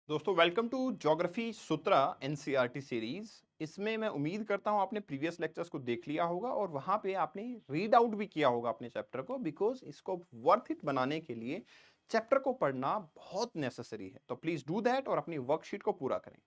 दोस्तों welcome to geography Sutra NCERT series. इसमें मैं उम्मीद करता हूं आपने प्रीवियस लेक्चर्स को देख लिया होगा और वहां पे आपने रीड आउट भी किया होगा अपने चैप्टर को, बिकॉज इसको वर्थ इट बनाने के लिए चैप्टर को पढ़ना बहुत नेसेसरी है। तो प्लीज डू दैट और अपनी वर्कशीट को पूरा करें।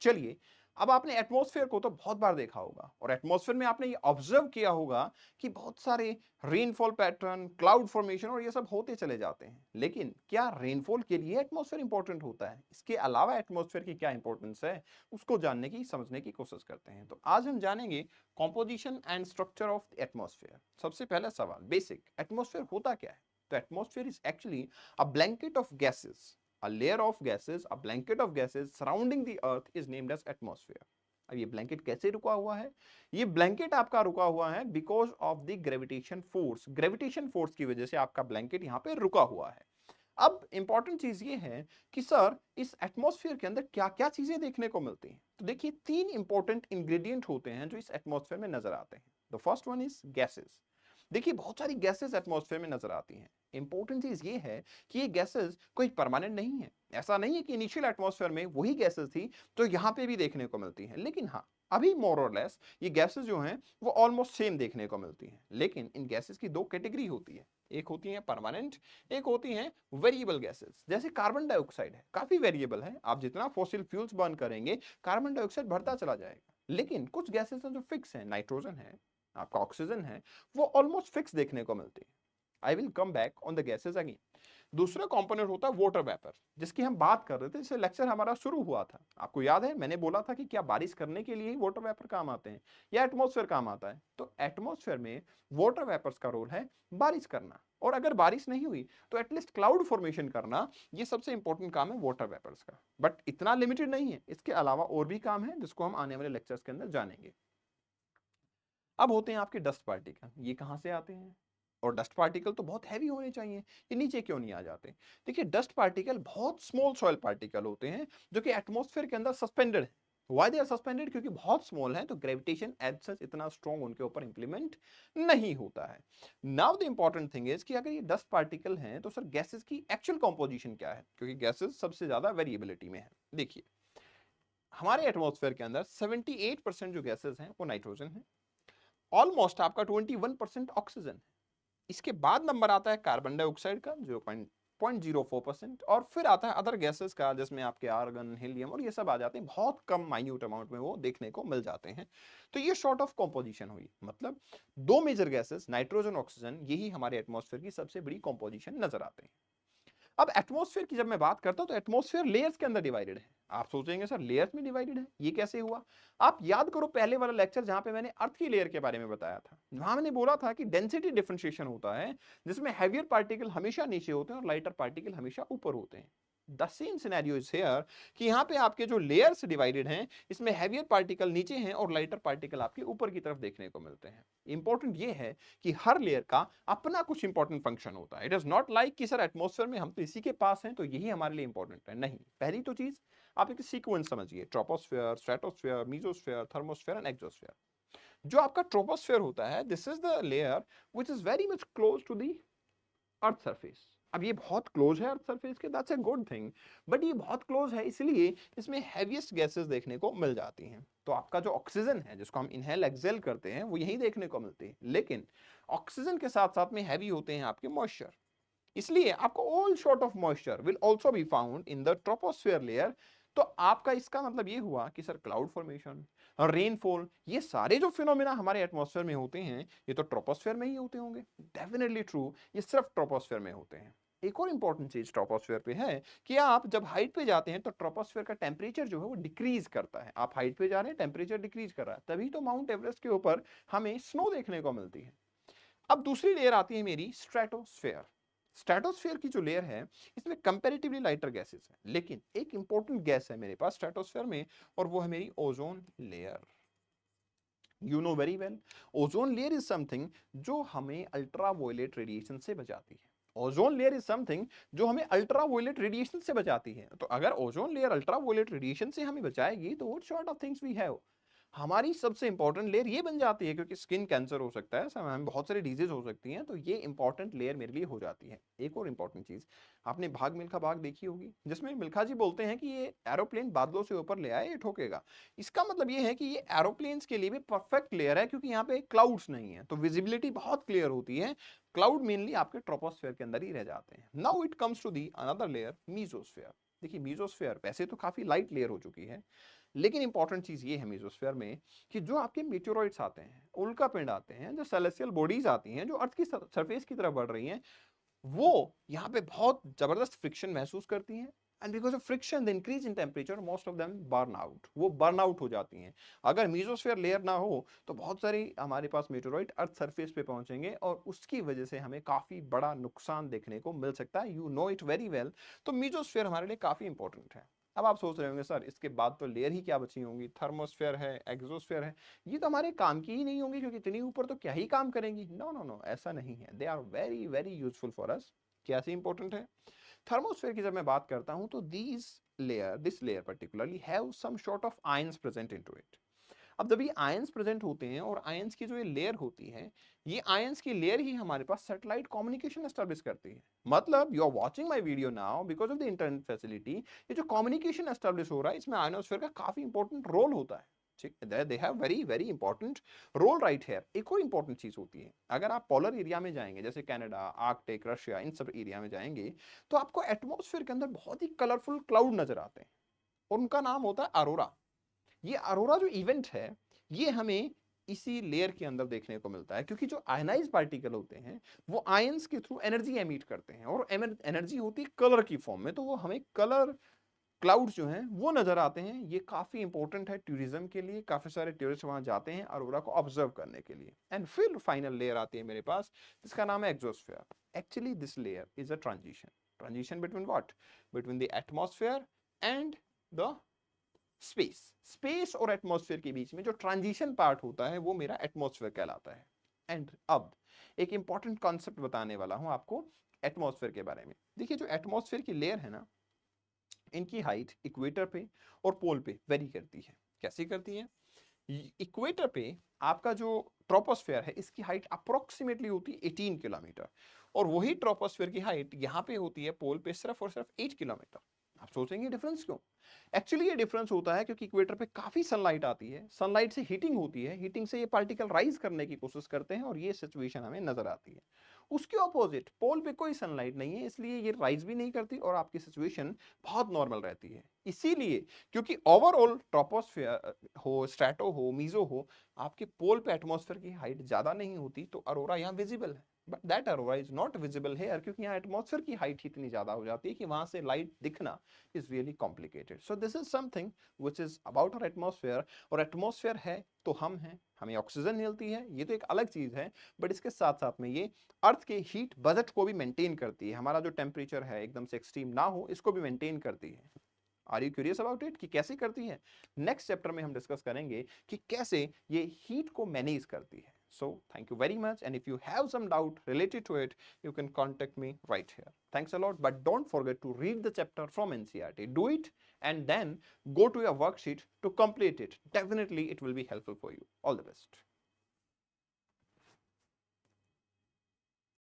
चलिए, अब आपने एटमॉस्फेयर को तो बहुत बार देखा होगा और एटमॉस्फेयर में आपने ये ऑब्जर्व किया होगा कि बहुत सारे रेनफॉल पैटर्न, क्लाउड फॉर्मेशन और ये सब होते चले जाते हैं। लेकिन क्या रेनफॉल के लिए एटमॉस्फेयर इंपॉर्टेंट होता है? इसके अलावा एटमॉस्फेयर की क्या इंपॉर्टेंस है, उसको जानने की समझने की कोशिश करते हैं। तो आज हम जानेंगे composition and structure of atmosphere. सबसे पहला सवाल बेसिक, एटमॉस्फेयर होता क्या है? तो atmosphere is actually a blanket of gases, a layer of gases, a blanket of gases surrounding the earth is named as atmosphere. अब ये ब्लैंकेट कैसे रुका हुआ है? ये ब्लैंकेट आपका रुका हुआ है because of the gravitation force. Gravitation force की वजह से आपका ब्लैंकेट यहां पे रुका हुआ है। अब इंपॉर्टेंट चीज ये है कि सर इस एटमॉस्फेयर के अंदर क्या क्या चीजें देखने को मिलती हैं। तो देखिए, तीन इंपॉर्टेंट इंग्रेडिएंट होते हैं जो इस एटमॉस्फेयर में नजर आते हैं। The first one is gases. देखिए, बहुत सारी गैसेस एटमॉस्फेयर में नजर आती हैं। इंपॉर्टेंट चीज ये है कि ये गैसेस कोई परमानेंट नहीं है। ऐसा नहीं है कि इनिशियल एटमॉस्फेयर में वही गैसेस थी तो यहाँ पे भी देखने को मिलती हैं। लेकिन हाँ, अभी मोर और लेस ये गैसेस जो हैं वो ऑलमोस्ट सेम देखने को मिलती हैं। लेकिन इन गैसेस की दो कैटेगरी होती है। एक होती है परमानेंट, एक होती है वेरिएबल गैसेस। जैसे कार्बन डाइऑक्साइड है, काफी वेरिएबल है। आप जितना फॉसिल फ्यूल्स बर्न करेंगे कार्बन डाइऑक्साइड बढ़ता चला जाएगा। लेकिन कुछ गैसेस हैं जो फिक्स है। नाइट्रोजन है, आपका ऑक्सीजन है, वो ऑलमोस्ट फिक्स देखने को मिलती है। I will come back on the gases again. दूसरा कंपोनेंट होता है वाटर वेपर, जिसकी हम बात कर रहे थे, इससे लेक्चर हमारा शुरू हुआ था। आपको याद है मैंने बोला था कि क्या बारिश करने के लिए ही वाटर वेपर काम आते हैं या एटमॉस्फेयर काम आता है? तो एटमॉस्फेयर में वाटर वेपर्स का रोल है बारिश करना, और अगर बारिश नहीं हुई तो एटलीस्ट क्लाउड फॉर्मेशन करना। ये सबसे इंपॉर्टेंट काम है वाटर वेपर्स का। बट इतना लिमिटेड नहीं है, इसके अलावा और भी काम है जिसको हम आने वाले लेक्चर्स के अंदर जानेंगे। अब होते हैं आपके डस्ट पार्टिकल। ये कहां से आते हैं? और डस्ट पार्टिकल तो बहुत हैवी होने चाहिए, ये नीचे क्यों नहीं आ जाते? देखिए, डस्ट पार्टिकल बहुत स्मॉल सॉइल पार्टिकल होते हैं जो कि एटमॉस्फेयर के अंदर सस्पेंडेड है। Why they are suspended? क्योंकि बहुत स्मॉल है तो ग्रेविटेशन एज सच इतना स्ट्रॉन्ग उनके ऊपर इंप्लीमेंट नहीं होता है। Now the important thing is कि अगर ये डस्ट पार्टिकल हैं तो सर गैसेस की एक्चुअल कॉम्पोजिशन क्या है, क्योंकि गैसेस सबसे ज्यादा वेरिएबिलिटी में है। देखिए, हमारे एटमॉस्फेयर के अंदर 78% जो गैसेस हैं वो नाइट्रोजन है। ऑलमोस्ट आपका 21% ऑक्सीजन है। इसके बाद नंबर आता है कार्बन डाइऑक्साइड का 0.04%, और फिर आता है अदर गैसेस का, जिसमें आपके आर्गन, हीलियम और ये सब आ जाते हैं। बहुत कम माइन्यूट अमाउंट में वो देखने को मिल जाते हैं। तो ये शॉर्ट ऑफ कॉम्पोजिशन हुई, मतलब दो मेजर गैसेस नाइट्रोजन, ऑक्सीजन, यही हमारे एटमॉस्फेयर की सबसे बड़ी कॉम्पोजिशन नजर आते हैं। अब एटमॉस्फेयर की जब मैं बात करता हूं तो एटमॉस्फेयर लेयर्स के अंदर डिवाइडेड है। आप सोचेंगे सर लेयर्स में डिवाइडेड है, ये कैसे हुआ? आप याद करो पहले वाला लेक्चर जहां पे मैंने अर्थ की लेयर के बारे में बताया था। वहां मैंने बोला था कि डेंसिटी डिफरेंशिएशन होता है, जिसमें हैवियर पार्टिकल हमेशा नीचे होते हैं और लाइटर पार्टिकल हमेशा ऊपर होते हैं। The same scenario is here कि यहाँ पे आपके जो लेयर्स डिवाइडेड हैं, इसमें हैवियर पार्टिकल नीचे हैं और लाइटर पार्टिकल आपके ऊपर की तरफ देखने को मिलते हैं। इंपॉर्टेंट ये है कि हर लेयर का अपना कुछ इंपॉर्टेंट फंक्शन होता है। इट इज नॉट लाइक कि सर एटमॉस्फेयर में हम तो इसी के पास हैं तो यही हमारे लिए इंपॉर्टेंट है। नहीं, पहली तो चीज आप एक सीक्वेंस समझिए, troposphere, stratosphere, mesosphere, thermosphere and exosphere. जो आपका ट्रोपोस्फेयर होता है, this is the layer which is very much close to the earth surface. अब ये बहुत क्लोज है अर्थ सरफेस के, that's a good thing. But ये बहुत क्लोज है इसलिए इसमें हैवीएस्ट गैसेस देखने को मिल जाती हैं। तो आपका जो ऑक्सीजन है, जिसको हम इनहेल एक्सेल करते हैं, वो यही देखने को मिलती है। लेकिन ऑक्सीजन के साथ साथ में हैवी होते हैं आपके मॉइस्चर। इसलिए आपको all sort of moisture will also be found in the troposphere layer. तो आपका इसका मतलब ये हुआ कि सर क्लाउड फॉर्मेशन और रेनफॉल, ये सारे जो फिनोमेना हमारे एटमॉस्फेयर में होते हैं, ये तो ट्रोपोस्फेयर में ही होते होंगे। डेफिनेटली ट्रू, ये सिर्फ ट्रोपोस्फेयर में होते हैं। एक और इंपॉर्टेंट चीज ट्रोपोस्फेयर पे है कि आप जब हाइट पे जाते हैं तो ट्रोपोस्फेयर का टेम्परेचर जो है वो डिक्रीज करता है। आप हाइट पे जा रहे हैं, टेम्परेचर डिक्रीज कर रहा है, तभी तो माउंट एवरेस्ट के ऊपर हमें स्नो देखने को मिलती है। अब दूसरी लेयर आती है मेरी स्ट्रेटोस्फेयर। स्ट्रेटोस्फेयर की जो लेयर है, इसमें कंपैरेटिवली लाइटर गैसेस है। लेकिन एक इंपॉर्टेंट गैस है मेरे पास स्ट्रेटोस्फेयर में, और वो है मेरी ozone layer. You know very well, ozone layer is something जो हमें अल्ट्रावायलेट रेडिएशन से बचाती है। ओजोन लेयर इज समथिंग जो हमें अल्ट्रावायलेट रेडिएशन से बचाती है। तो अगर ओजोन लेयर अल्ट्रावायलेट रेडिएशन से हमें बचाएगी तो what sort of things we have? हमारी सबसे इंपॉर्टेंट लेयर ये बन जाती है, क्योंकि स्किन कैंसर हो सकता है, हमें बहुत सारी डिजीज हो सकती हैं, तो ये इंपॉर्टेंट लेयर मेरे लिए हो जाती है। एक और इंपॉर्टेंट चीज, आपने भाग मिल्खा भाग देखी होगी, जिसमें मिल्खा जी बोलते हैं कि ये एरोप्लेन बादलों से ऊपर ले आए, ये ठोकेगा। इसका मतलब ये है कि ये एरोप्लेन्स के लिए भी परफेक्ट लेयर है, क्योंकि यहाँ पे क्लाउड्स नहीं है, तो विजिबिलिटी बहुत क्लियर होती है। क्लाउड मेनली आपके ट्रोपोस्फेयर के अंदर ही रह जाते हैं। Now it comes to the another layer, mesosphere. देखिए मीजोस्फेयर वैसे तो काफी लाइट लेयर हो चुकी है, लेकिन इंपॉर्टेंट चीज ये है मीजोस्फेयर में कि जो आपके मीटेरोइड्स आते हैं, उल्का पिंड आते हैं, जो सेलेस्टियल बॉडीज आती हैं, जो अर्थ की सरफेस की तरफ बढ़ रही हैं, वो यहाँ पे बहुत जबरदस्त फ्रिक्शन महसूस करती हैं। And because of friction the increase in temperature, most of them burn out, वो बर्न आउट हो जाती हैं। अगर मीजोस्फेयर लेयर ना हो तो बहुत सारी हमारे पास मीटेरोइड अर्थ सरफेस पे पहुंचेंगे और उसकी वजह से हमें काफी बड़ा नुकसान देखने को मिल सकता है। You know it very well. तो मीजोस्फेयर हमारे लिए काफी इंपॉर्टेंट है। अब आप सोच रहे होंगे सर इसके बाद तो लेयर ही क्या बची होंगी, थर्मोस्फेयर है, एक्सोस्फेयर है, ये तो हमारे काम की ही नहीं होंगी, क्योंकि इतनी ऊपर तो क्या ही काम करेंगी। नो नो नो, ऐसा नहीं है। They are very very useful for us. कैसे इंपॉर्टेंट है? थर्मोस्फेयर की जब मैं बात करता हूं तो this layer particularly have some sort of ions present into it. अब जब ये आयंस प्रेजेंट होते हैं और आयंस की जो ये लेयर होती है, ये आयंस की लेयर ही हमारे पास सैटेलाइट कम्युनिकेशन एस्टेब्लिश करती है। मतलब you are watching my video now because of the internet facility. ये जो कम्युनिकेशन एस्टेब्लिश हो रहा है, इसमें आयनोस्फेयर का काफी इंपॉर्टेंट रोल होता है। ठीक, they have very very important role right है। एक और इंपॉर्टेंट चीज होती है, अगर आप पोलर एरिया में जाएंगे, जैसे कनाडा, आर्कटिक, रशिया, इन सब एरिया में जाएंगे, तो आपको एटमॉस्फेयर के अंदर बहुत ही कलरफुल क्लाउड नजर आते हैं, और उनका नाम होता है अरोरा। ये अरोरा जो इवेंट है, ये हमें इसी लेयर के अंदर देखने को मिलता है, क्योंकि जो आयनाइज पार्टिकल होते हैं वो आयंस के थ्रू एनर्जी एमिट करते हैं, और एनर्जी होती है कलर की फॉर्म में, तो वो हमें कलर क्लाउड्स जो हैं वो नजर आते हैं। ये काफी इंपॉर्टेंट है टूरिज्म के लिए, काफी सारे टूरिस्ट वहां जाते हैं अरोरा को ऑब्जर्व करने के लिए। एंड फिर फाइनल लेयर आती है मेरे पास, जिसका नाम है exosphere. Actually this layer is a transition between what, between the atmosphere and the space. Space और एटमॉस्फेयर के बीच में जो ट्रांजिशन पार्ट होता है वो मेरा एटमॉस्फेयर कहलाता है। एंड अब एक इंपॉर्टेंट कॉन्सेप्ट बताने वाला हूं आपको एटमॉस्फेयर के बारे में। देखिए जो एटमॉस्फेयर की लेयर है ना, इनकी हाइट इक्वेटर पे और पोल पे वेरी करती है। कैसे करती है? इक्वेटर पे आपका जो ट्रोपोस्फेयर है, इसकी हाइट अप्रोक्सीमेटली होती है 18 किलोमीटर, और वही ट्रोपोस्फेयर की हाइट यहाँ पे होती है पोल पे सिर्फ और सिर्फ 8 किलोमीटर। आप सोचेंगे डिफरेंस क्यों? एक्चुअली ये डिफरेंस होता है क्योंकि इक्वेटर पे काफी सनलाइट आती है, सनलाइट से हीटिंग होती है, हीटिंग से ये पार्टिकल राइज करने की कोशिश करते हैं, और ये सिचुएशन हमें नजर आती है। उसके ऑपोजिट पोल पे कोई सनलाइट नहीं है, इसलिए ये राइज भी नहीं करती, और आपकी सिचुएशन बहुत नॉर्मल रहती है। इसीलिए क्योंकि ओवरऑल ट्रोपोस्फेयर हो, स्ट्रेटो हो, मीजो हो, आपके पोल पे एटमॉस्फेयर की हाइट ज्यादा नहीं होती, तो अरोरा यहाँ विजिबल है। But that aurora is not visible here, क्योंकि यहाँ एटमॉस्फेयर की हाइट ही इतनी ज्यादा हो जाती है कि वहां से लाइट दिखना is really complicated. So this is something which is about our atmosphere. और एटमॉस्फेयर है तो हम हैं, हमें ऑक्सीजन मिलती है, ये तो एक अलग चीज है, बट इसके साथ साथ में ये अर्थ के हीट बजट को भी मेंटेन करती है। हमारा जो टेम्परेचर है एकदम से एक्सट्रीम ना हो, इसको भी मेंटेन करती है। Are you curious about it कि कैसे करती है? नेक्स्ट चैप्टर में हम डिस्कस करेंगे कि कैसे ये हीट को मैनेज करती है। So thank you very much, and if you have some doubt related to it, you can contact me right here. Thanks a lot, but don't forget to read the chapter from NCERT. Do it and then go to your worksheet to complete it. Definitely it will be helpful for you. All the best.